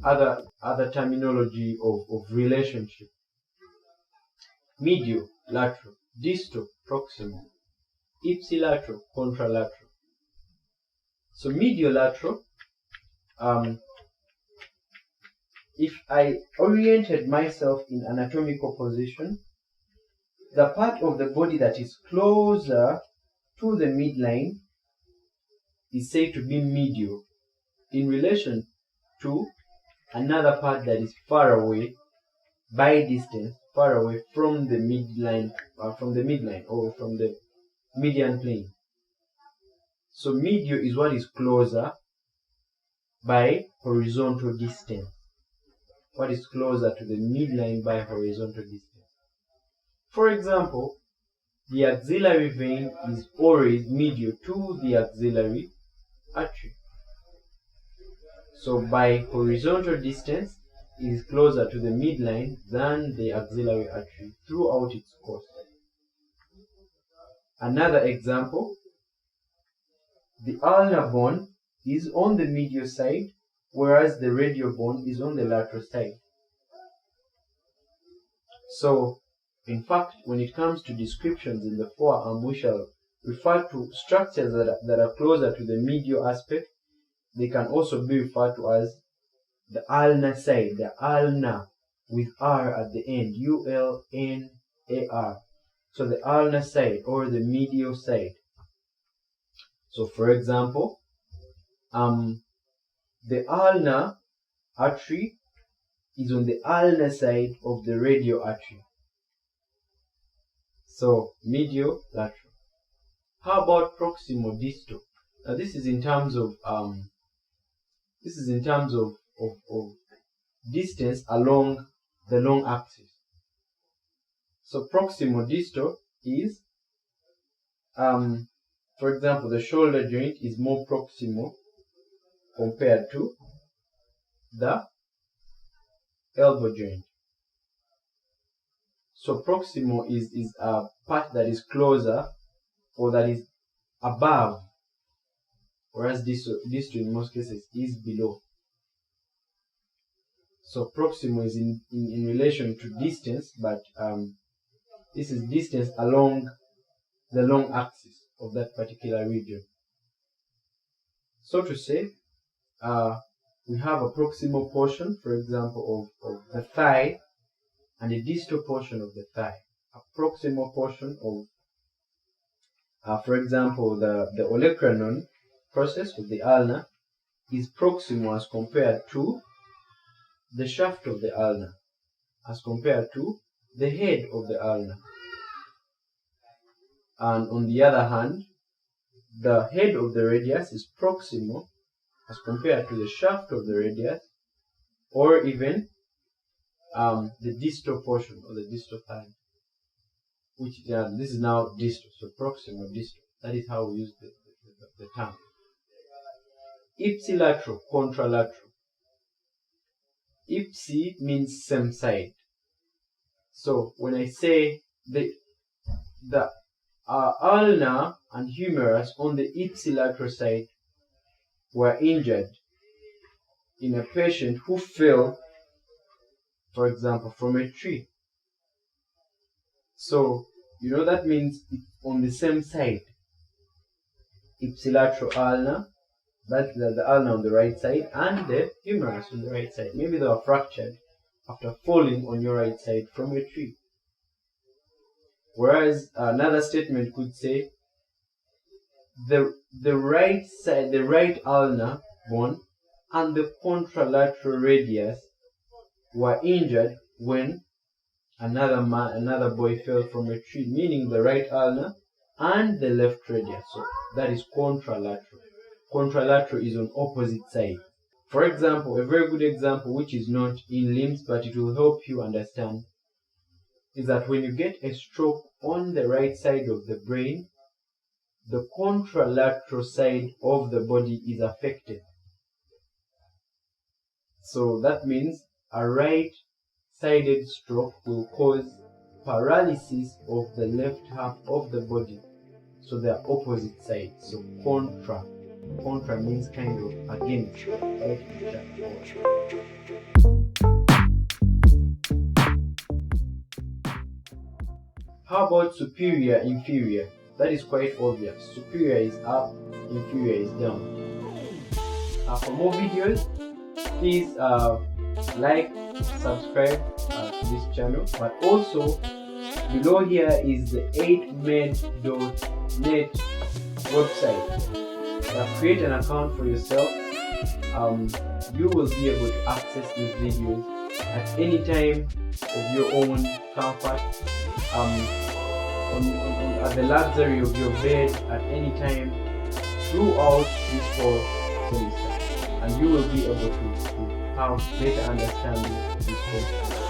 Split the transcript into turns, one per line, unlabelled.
other terminology of relationship: medial, lateral; distal, proximal; ipsilateral, contralateral. So mediolateral, if I oriented myself in anatomical position, the part of the body that is closer to the midline is said to be medial in relation to another part that is far away by distance, far away from the midline, or from the median plane. So medial is what is closer by horizontal distance. What is closer to the midline by horizontal distance. For example, the axillary vein is always medial to the axillary artery. So by horizontal distance, it is closer to the midline than the axillary artery throughout its course. Another example, the ulnar bone is on the medial side, whereas the radial bone is on the lateral side. So, in fact, when it comes to descriptions in the forearm, we shall refer to structures that are closer to the medial aspect. They can also be referred to as the ulnar side, the ulnar with R at the end, U-L-N-A-R. So the ulnar side or the medial side. So for example, the ulnar artery is on the ulnar side of the radial artery. So medial, lateral. How about proximal, distal? Now this is in terms of distance along the long axis. So proximal, distal is, for example, the shoulder joint is more proximal compared to the elbow joint. So proximal is a part that is closer or that is above, whereas distal in most cases is below. So proximal is in relation to distance, but this is distance along the long axis of that particular region. So to say, we have a proximal portion, for example, of the thigh, and a distal portion of the thigh. A proximal portion of, for example, the olecranon process of the ulna is proximal as compared to the shaft of the ulna, as compared to the head of the ulna. And on the other hand, the head of the radius is proximal as compared to the shaft of the radius, or even the distal portion or the distal thigh, which this is now distal, so proximal, distal. That is how we use the term. Ipsilateral, contralateral. Ipsi means same side. So when I say the ulna and humerus on the ipsilateral side were injured in a patient who fell, for example, from a tree. So, that means it's on the same side. Ipsilateral ulna, that's the ulna on the right side, and the humerus on the right side. Maybe they were fractured after falling on your right side from a tree. Whereas another statement could say the right side, the right ulnar bone and the contralateral radius were injured when another boy fell from a tree, meaning the right ulnar and the left radius. So that is contralateral. Contralateral is on opposite side. For example, a very good example, which is not in limbs but it will help you understand, is that when you get a stroke on the right side of the brain, the contralateral side of the body is affected. So that means a right-sided stroke will cause paralysis of the left half of the body. So they are opposite sides, so contra. Contra means kind of against, right? How about superior, inferior? That is quite obvious. Superior is up, inferior is down. For more videos, please like, subscribe to this channel, but also below here is the 8med.net website. Create an account for yourself. You will be able to access these videos at any time of your own comfort, at the luxury of your bed at any time throughout this whole semester, and you will be able to have better understanding of this course.